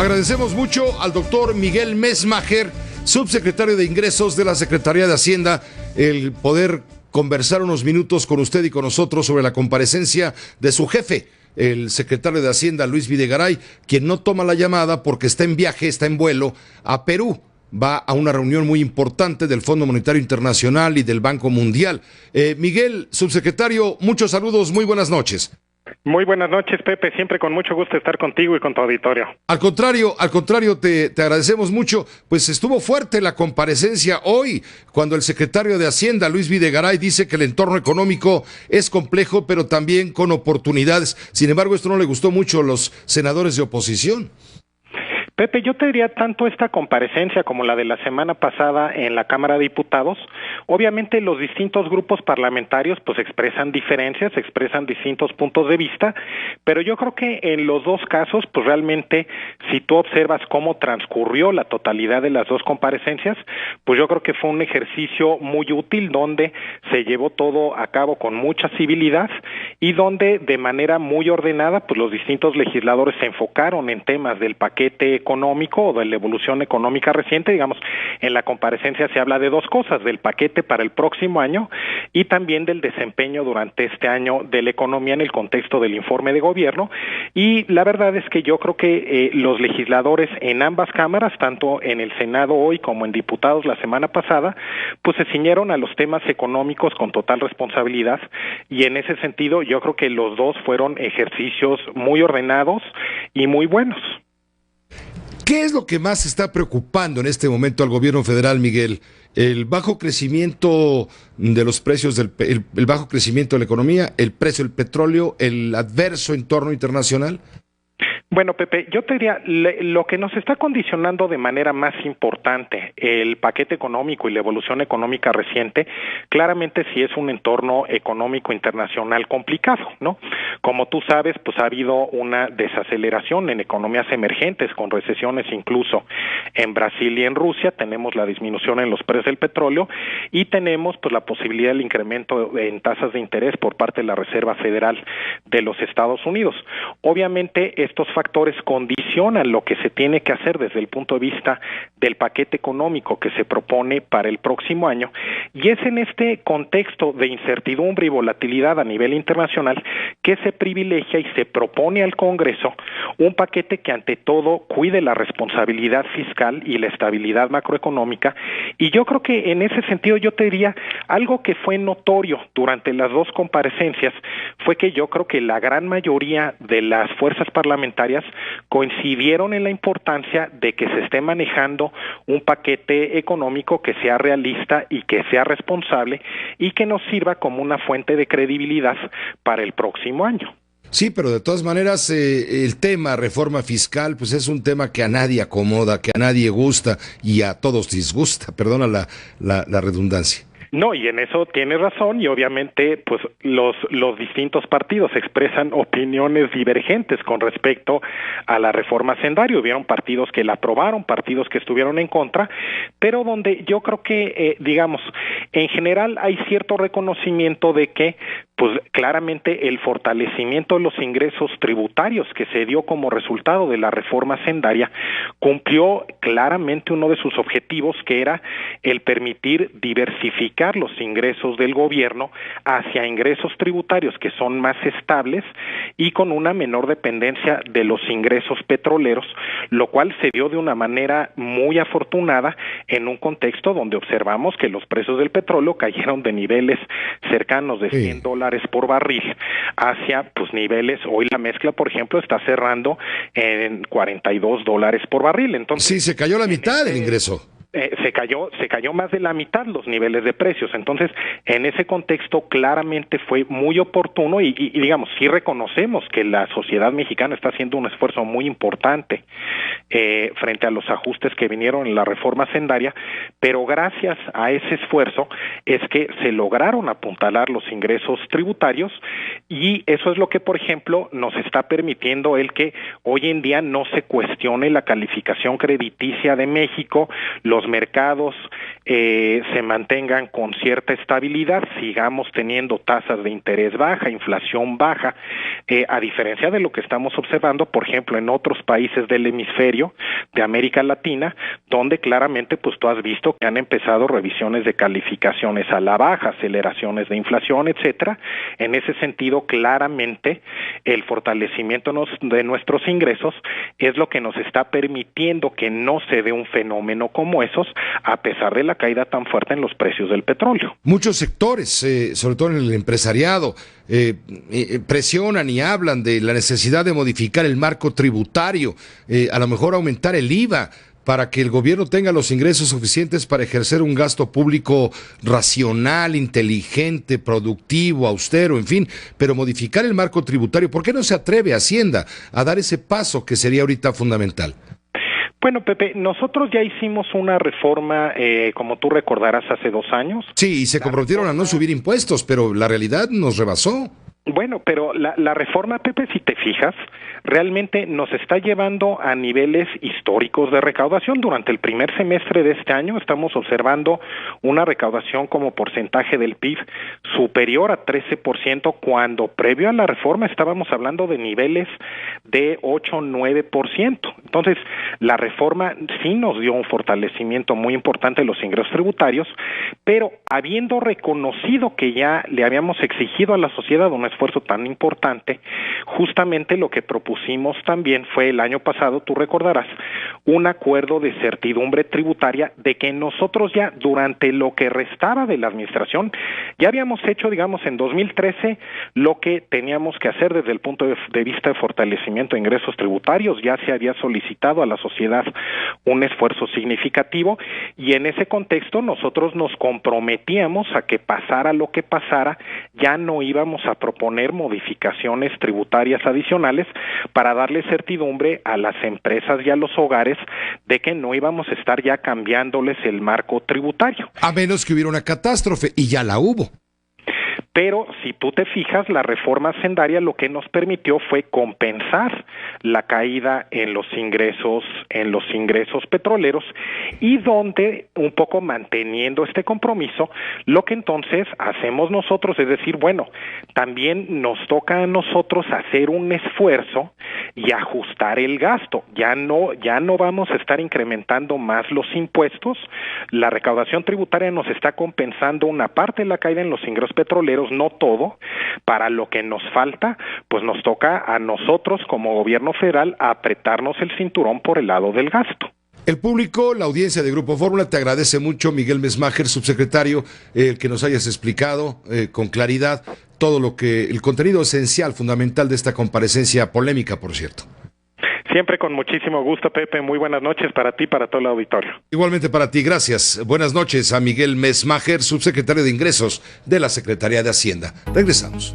Agradecemos mucho al doctor Miguel Mesmacher, subsecretario de Ingresos de la Secretaría de Hacienda, el poder conversar unos minutos con usted y con nosotros sobre la comparecencia de su jefe, el secretario de Hacienda, Luis Videgaray, quien no toma la llamada porque está en viaje, está en vuelo a Perú. Va a una reunión muy importante del Fondo Monetario Internacional y del Banco Mundial. Miguel, subsecretario, muchos saludos, muy buenas noches. Muy buenas noches, Pepe, siempre con mucho gusto estar contigo y con tu auditorio. Al contrario, te agradecemos mucho, pues estuvo fuerte la comparecencia hoy, cuando el secretario de Hacienda, Luis Videgaray, dice que el entorno económico es complejo, pero también con oportunidades. Sin embargo, esto no le gustó mucho a los senadores de oposición. Pepe, yo te diría tanto esta comparecencia como la de la semana pasada en la Cámara de Diputados. Obviamente los distintos grupos parlamentarios pues expresan diferencias, expresan distintos puntos de vista, pero yo creo que en los dos casos pues realmente si tú observas cómo transcurrió la totalidad de las dos comparecencias, pues yo creo que fue un ejercicio muy útil donde se llevó todo a cabo con mucha civilidad y donde de manera muy ordenada pues los distintos legisladores se enfocaron en temas del paquete económico o de la evolución económica reciente. Digamos, en la comparecencia se habla de dos cosas, del paquete para el próximo año y también del desempeño durante este año de la economía en el contexto del informe de gobierno, y la verdad es que yo creo que los legisladores en ambas cámaras, tanto en el Senado hoy como en diputados la semana pasada, pues se ciñeron a los temas económicos con total responsabilidad, y en ese sentido yo creo que los dos fueron ejercicios muy ordenados y muy buenos. ¿Qué es lo que más está preocupando en este momento al gobierno federal, Miguel? ¿El bajo crecimiento de los precios, el bajo crecimiento de la economía, el precio del petróleo, el adverso entorno internacional? Bueno, Pepe, yo te diría, lo que nos está condicionando de manera más importante el paquete económico y la evolución económica reciente, claramente sí es un entorno económico internacional complicado, ¿no? Como tú sabes, pues ha habido una desaceleración en economías emergentes, con recesiones incluso en Brasil y en Rusia, tenemos la disminución en los precios del petróleo y tenemos pues la posibilidad del incremento en tasas de interés por parte de la Reserva Federal de los Estados Unidos. Obviamente, estos factores condicionan lo que se tiene que hacer desde el punto de vista del paquete económico que se propone para el próximo año, y es en este contexto de incertidumbre y volatilidad a nivel internacional que se privilegia y se propone al Congreso un paquete que ante todo cuide la responsabilidad fiscal y la estabilidad macroeconómica, y yo creo que en ese sentido yo te diría algo que fue notorio durante las dos comparecencias fue que yo creo que la gran mayoría de las fuerzas parlamentarias coincidieron en la importancia de que se esté manejando un paquete económico que sea realista y que sea responsable y que nos sirva como una fuente de credibilidad para el próximo año. Sí, pero de todas maneras el tema reforma fiscal pues es un tema que a nadie acomoda, que a nadie gusta y a todos disgusta, perdona la redundancia. No, y en eso tienes razón, y obviamente pues los distintos partidos expresan opiniones divergentes con respecto a la reforma hacendaria. Hubieron partidos que la aprobaron, partidos que estuvieron en contra, pero donde yo creo que, digamos, en general hay cierto reconocimiento de que pues claramente el fortalecimiento de los ingresos tributarios que se dio como resultado de la reforma hacendaria cumplió claramente uno de sus objetivos, que era el permitir diversificar los ingresos del gobierno hacia ingresos tributarios que son más estables y con una menor dependencia de los ingresos petroleros, lo cual se dio de una manera muy afortunada en un contexto donde observamos que los precios del petróleo cayeron de niveles cercanos de $100 por barril hacia pues niveles, hoy la mezcla por ejemplo está cerrando en $42 por barril. Entonces sí, se cayó la mitad del ingreso. Se cayó más de la mitad los niveles de precios. Entonces, en ese contexto claramente fue muy oportuno y digamos, sí reconocemos que la sociedad mexicana está haciendo un esfuerzo muy importante frente a los ajustes que vinieron en la reforma hacendaria, pero gracias a ese esfuerzo es que se lograron apuntalar los ingresos tributarios, y eso es lo que, por ejemplo, nos está permitiendo el que hoy en día no se cuestione la calificación crediticia de México, los los mercados se mantengan con cierta estabilidad, sigamos teniendo tasas de interés baja, inflación baja, a diferencia de lo que estamos observando, por ejemplo, en otros países del hemisferio de América Latina, donde claramente pues tú has visto que han empezado revisiones de calificaciones a la baja, aceleraciones de inflación, etcétera. En ese sentido, claramente el fortalecimiento de nuestros ingresos es lo que nos está permitiendo que no se dé un fenómeno como esos, a pesar de la caída tan fuerte en los precios del petróleo. Muchos sectores, sobre todo en el empresariado, presionan y hablan de la necesidad de modificar el marco tributario, a lo mejor aumentar el IVA, para que el gobierno tenga los ingresos suficientes para ejercer un gasto público racional, inteligente, productivo, austero, en fin, pero modificar el marco tributario. ¿Por qué no se atreve Hacienda a dar ese paso que sería ahorita fundamental? Bueno, Pepe, nosotros ya hicimos una reforma, como tú recordarás, hace 2 años. Sí, y se comprometieron a no subir impuestos, pero la realidad nos rebasó. Bueno, pero la reforma, Pepe, si te fijas, realmente nos está llevando a niveles históricos de recaudación. Durante el primer semestre de este año estamos observando una recaudación como porcentaje del PIB superior a 13%, cuando previo a la reforma estábamos hablando de niveles de 8-9%. Entonces, la reforma sí nos dio un fortalecimiento muy importante de los ingresos tributarios, pero habiendo reconocido que ya le habíamos exigido a la sociedad un esfuerzo tan importante, justamente lo que propusimos también fue el año pasado, tú recordarás, un acuerdo de certidumbre tributaria de que nosotros ya durante lo que restaba de la administración ya habíamos hecho, digamos, en 2013 lo que teníamos que hacer desde el punto de vista de fortalecimiento de ingresos tributarios. Ya se había solicitado a la sociedad un esfuerzo significativo y en ese contexto nosotros nos comprometíamos a que pasara lo que pasara, ya no íbamos a proponer modificaciones tributarias adicionales para darle certidumbre a las empresas y a los hogares de que no íbamos a estar ya cambiándoles el marco tributario. A menos que hubiera una catástrofe, y ya la hubo. Pero si tú te fijas, la reforma hacendaria lo que nos permitió fue compensar la caída en los ingresos petroleros, y donde, un poco manteniendo este compromiso, lo que entonces hacemos nosotros es decir, bueno, también nos toca a nosotros hacer un esfuerzo y ajustar el gasto. Ya no vamos a estar incrementando más los impuestos. La recaudación tributaria nos está compensando una parte de la caída en los ingresos petroleros, no todo. Para lo que nos falta, pues nos toca a nosotros como gobierno federal apretarnos el cinturón por el lado del gasto. El público, la audiencia de Grupo Fórmula, te agradece mucho, Miguel Mesmacher, subsecretario, que nos hayas explicado con claridad todo el contenido esencial, fundamental de esta comparecencia polémica, por cierto. Siempre con muchísimo gusto, Pepe. Muy buenas noches para ti y para todo el auditorio. Igualmente para ti, gracias. Buenas noches a Miguel Mesmacher, subsecretario de Ingresos de la Secretaría de Hacienda. Regresamos.